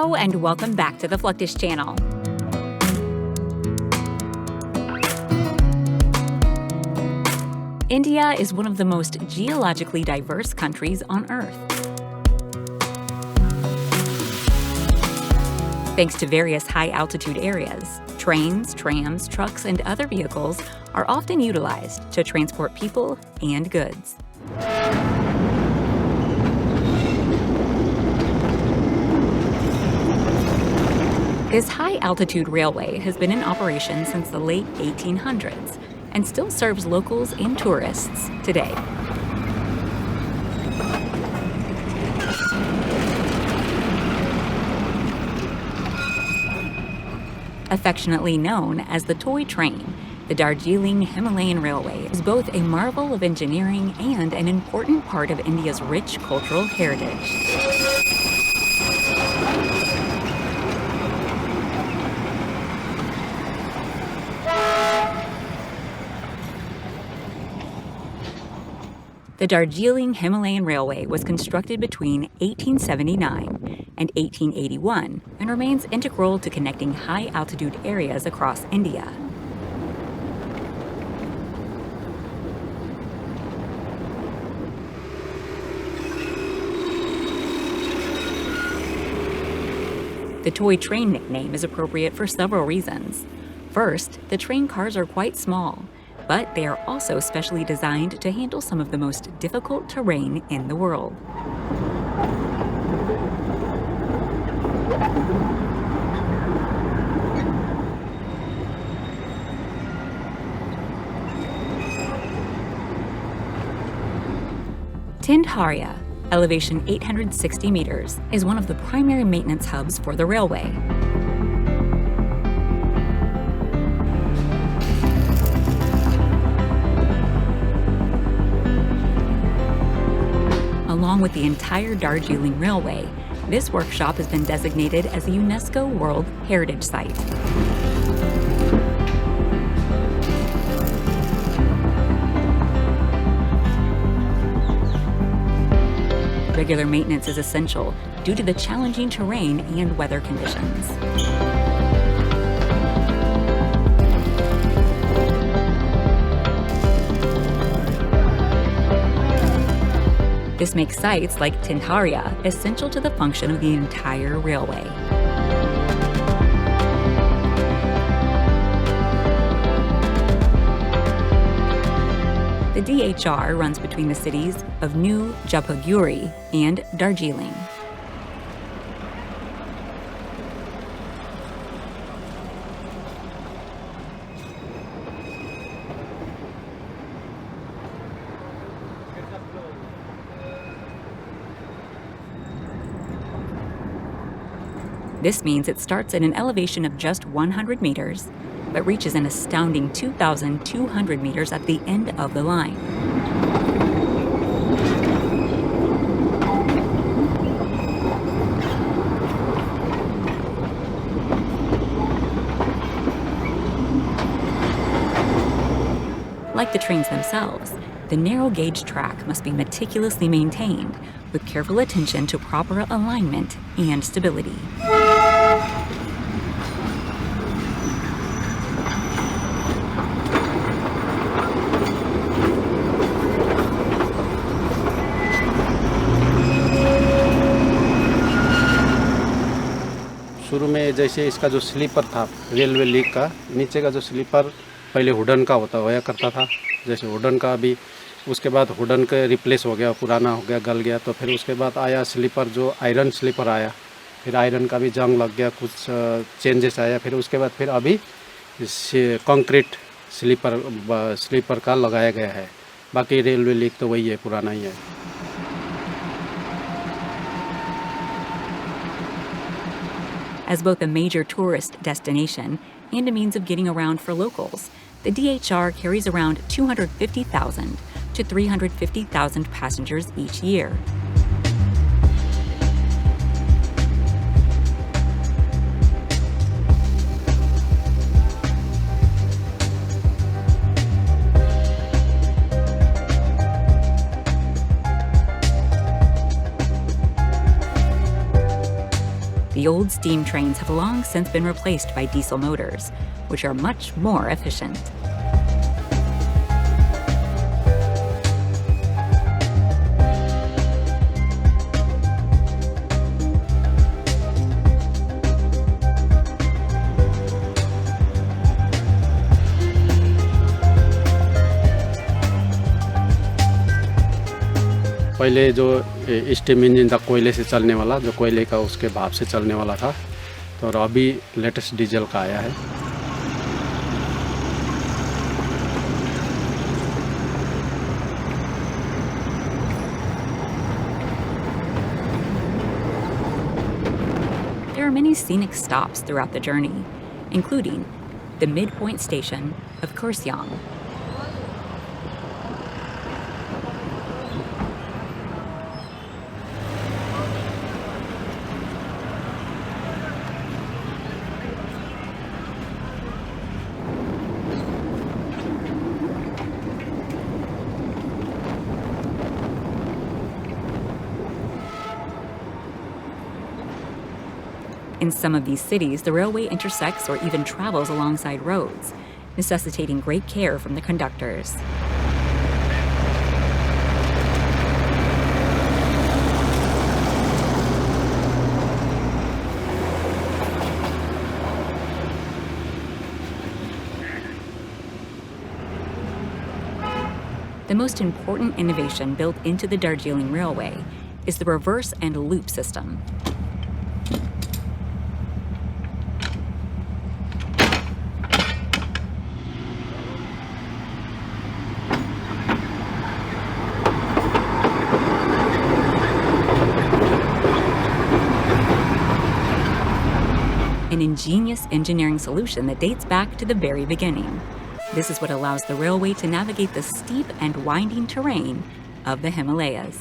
Hello and welcome back to the Fluctus channel. India is one of the most geologically diverse countries on Earth. Thanks to various high-altitude areas, trains, trams, trucks, and other vehicles are often utilized to transport people and goods. This high-altitude railway has been in operation since the late 1800s and still serves locals and tourists today. Affectionately known as the toy train, the Darjeeling Himalayan Railway is both a marvel of engineering and an important part of India's rich cultural heritage. The Darjeeling Himalayan Railway was constructed between 1879 and 1881 and remains integral to connecting high-altitude areas across India. The toy train nickname is appropriate for several reasons. First, the train cars are quite small, but they are also specially designed to handle some of the most difficult terrain in the world. Tindharya, elevation 860 meters, is one of the primary maintenance hubs for the railway. Along with the entire Darjeeling Railway, this workshop has been designated as a UNESCO World Heritage Site. Regular maintenance is essential due to the challenging terrain and weather conditions. This makes sites like Tindharya essential to the function of the entire railway. The DHR runs between the cities of New Jalpaiguri and Darjeeling. This means it starts at an elevation of just 100 meters, but reaches an astounding 2,200 meters at the end of the line. Like the trains themselves, the narrow-gauge track must be meticulously maintained with careful attention to proper alignment and stability. शुरू में जैसे इसका जो sleeper था railway leak का, नीचे का जो स्लीपर पहले वुडन का होया करता था, जैसे वुडन का अभी उसके बाद वुडन का रिप्लेस हो गया, पुराना हो गया, गल गया, तो फिर उसके बाद आया स्लीपर जो आयरन स्लीपर आया, फिर आयरन का भी जंग लग गया, कुछ चेंजेस आया, फिर उसके बाद फिर अभी कंक्रीट स्लीपर का लगाया गया है। बाकी रेलवे लीक तो वही है, पुराना ही है। As both a major tourist destination and a means of getting around for locals, the DHR carries around 250,000 to 350,000 passengers each year. The old steam trains have long since been replaced by diesel motors, which are much more efficient. पहले जो steam engine था कोयले से चलने वाला, जो कोयले का उसके भाप से चलने वाला था, तो और अभी लेटेस्ट डीजल का आया है। There are many scenic stops throughout the journey, including the midpoint station of Kurseong. In some of these cities, the railway intersects or even travels alongside roads, necessitating great care from the conductors. The most important innovation built into the Darjeeling Railway is the reverse and loop system. An ingenious engineering solution that dates back to the very beginning. This is what allows the railway to navigate the steep and winding terrain of the Himalayas.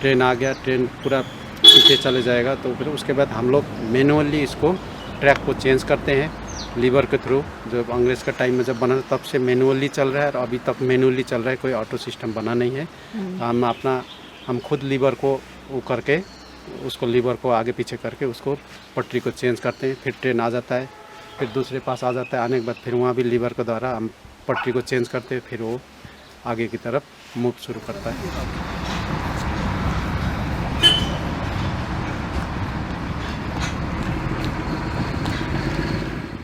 Train आ गया, train पूरा पीछे चले जाएगा, तो फिर उसके बाद हम लोग मैनुअली इसको ट्रैक को चेंज करते हैं लीवर के थ्रू। जब अंग्रेज़ का टाइम में जब बना तब से मैनुअली चल रहा है और अभी तक मैनुअली चल रहा है, कोई ऑटो सिस्टम बना नहीं है। हम खुद लीवर को वो करके उसको लीवर को आगे पीछे करके उसको पटरी को चेंज करते हैं। फिर ट्रेन आ जाता है, फिर दूसरे पास आ जाता है, आने के बाद फिर वहाँ भी लीवर के द्वारा हम पटरी को चेंज करते हैं, फिर वो आगे की तरफ मूव शुरू करता है।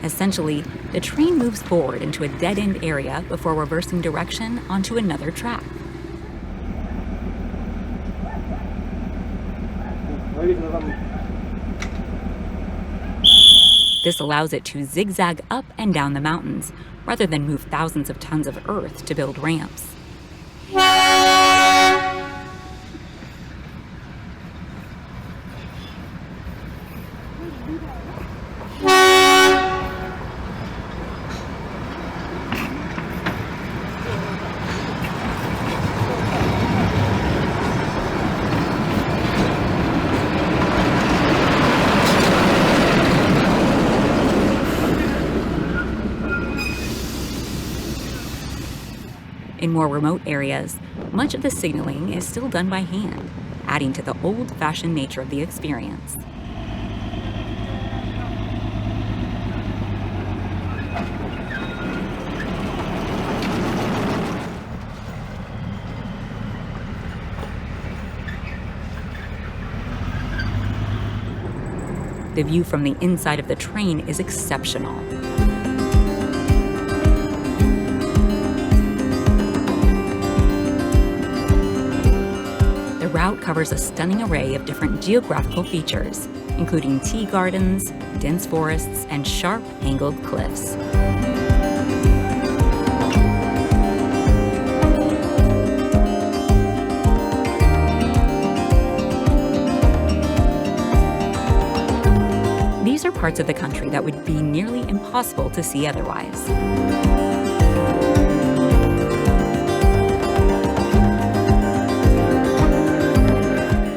Essentially, the train moves forward into a dead-end area before reversing direction onto another track. This allows it to zigzag up and down the mountains, rather than move thousands of tons of earth to build ramps. In more remote areas, much of the signaling is still done by hand, adding to the old-fashioned nature of the experience. The view from the inside of the train is exceptional. The route covers a stunning array of different geographical features, including tea gardens, dense forests, and sharp, angled cliffs. These are parts of the country that would be nearly impossible to see otherwise.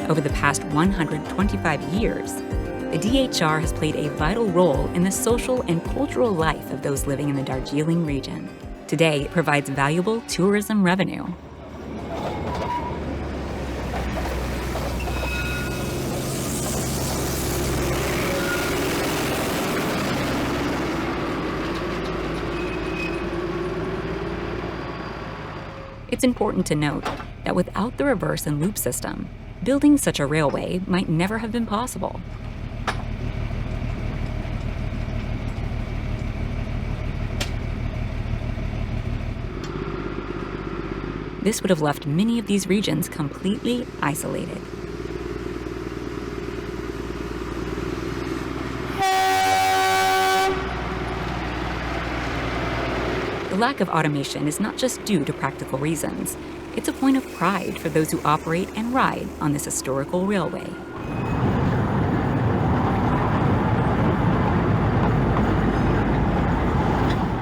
Over the past 125 years, The DHR has played a vital role in the social and cultural life of those living in the Darjeeling region. Today, it provides valuable tourism revenue. It's important to note that without the reverse and loop system, building such a railway might never have been possible. This would have left many of these regions completely isolated. The lack of automation is not just due to practical reasons. It's a point of pride for those who operate and ride on this historical railway.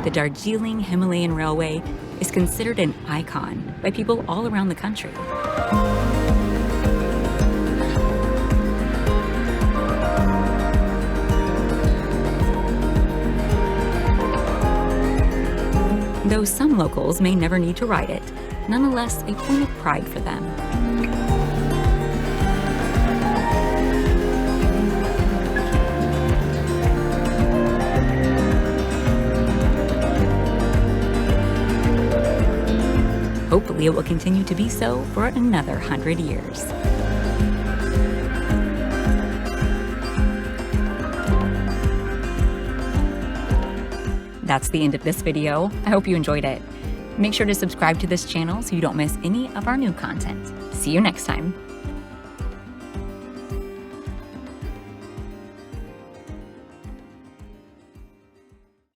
The Darjeeling Himalayan Railway is considered an icon by people all around the country. Though some locals may never need to ride it, nonetheless a point of pride for them. Hopefully it will continue to be so for another 100 years. That's the end of this video. I hope you enjoyed it. Make sure to subscribe to this channel so you don't miss any of our new content. See you next time.